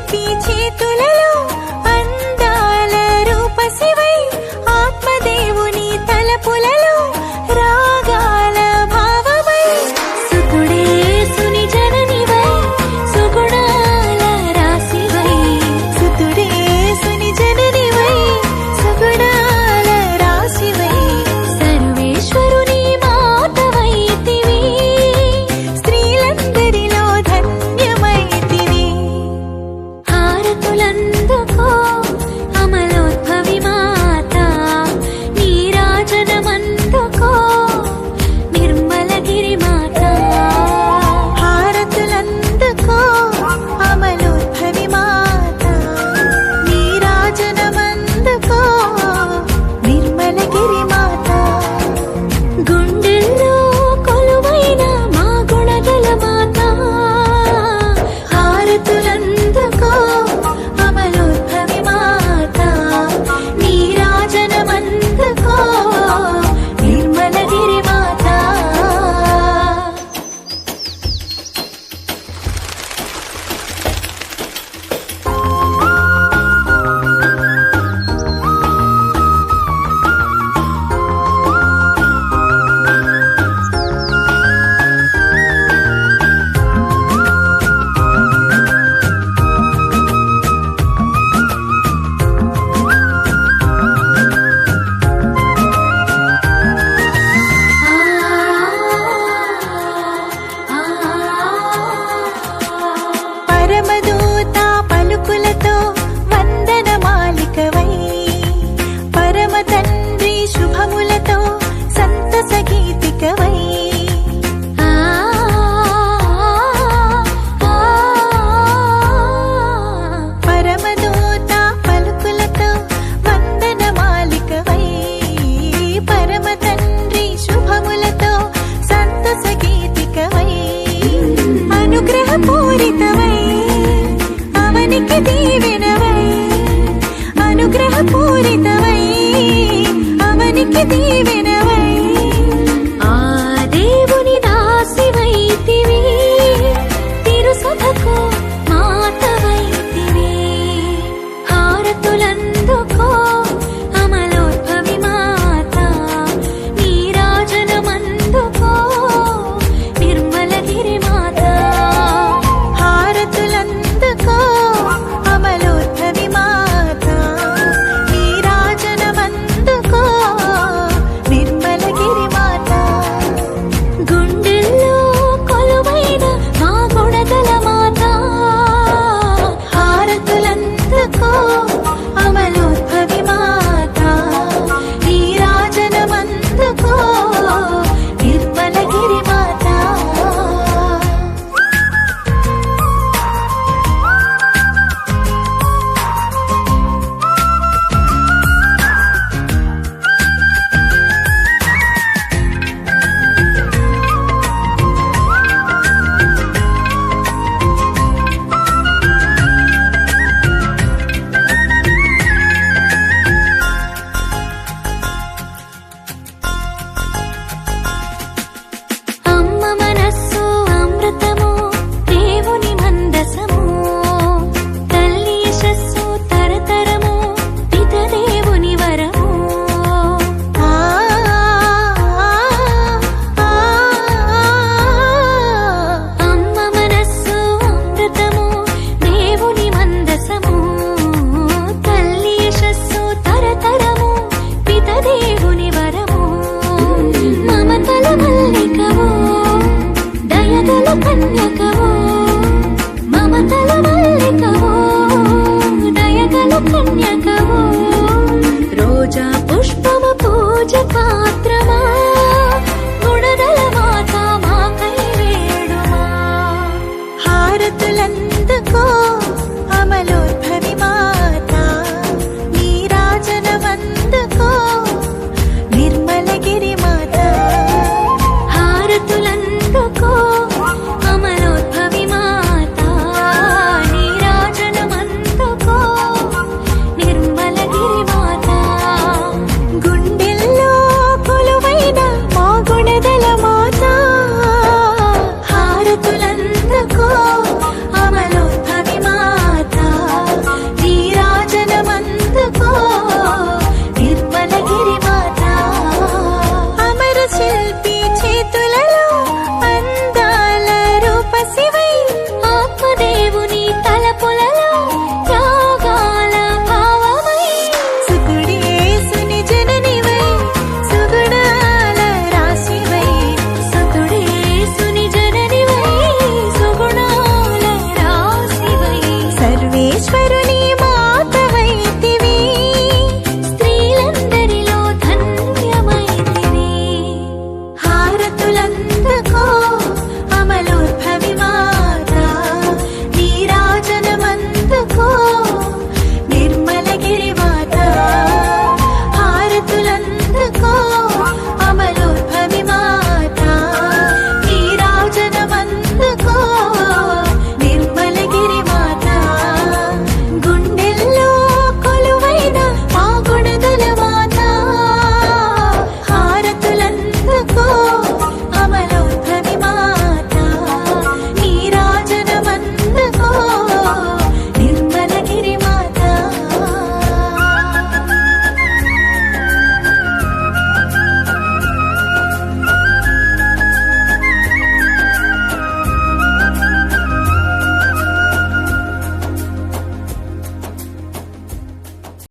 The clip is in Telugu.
ఎత్తి చేతులలో అందాల రూపశివై ఆత్మదేవుని తలపులలో రాగాల భావమై సుకుడే సుని జననివై సుగుణాల రాశివై సుతుడే సుని జననివై సుగుణాల రాశివై సర్వేశ్వరుని మాతవైతివి స్త్రీలందరిలో ధన్యమైతివి హారతులందుకో అమలోద్భవి మాత నీరాజనమందుకో నిర్మలగిరి మాత హారతులందుకో అమలోద్భవి మాత నీరాజనమందుకో నిర్మలగిరి మాత గుండెల్లో కొలువైన మా గుణగల మాత హారతులందుకో అమలోద్భవి మాత నీరాజనమందుకో నిర్మలగిరి మాత పరమదూత పలుకులతో వందనమాలికవై పరమ తండ్రి శుభములతో సంతస గీతికవై పరమదూత పలుకులతో వందనమాలికవై పరమ తండ్రి శుభములతో సంతస గీతికవై అనుగ్రహపూరితవై అవనికి దీవెనవై అనుగ్రహపూరితవై అవనికి దీవెనవై ఆ దేవుని దాసివైతివి తిరుసభకు మాతవైతివి హారతులందుకో అమలోద్భవి మాత నీరాజనమందుకో నిర్మలగిరి మాత హారతులందుకో అమలోద్భవి మాత నీరాజనమందుకో నిర్మలగిరి మాత గుండెల్లో కొలువైన మా గుణగల మాత హారతులందుకో అమలోద్భవి మాత నీరాజనమందుకో నిర్మలగిరి మాత అమ్మ మనస్సు అమృతము దేవుని మందసము తల్లి యశస్సు తరతరము పిత దేవుని వరము అమ్మ మనస్సు అమృతము దేవుని మందసము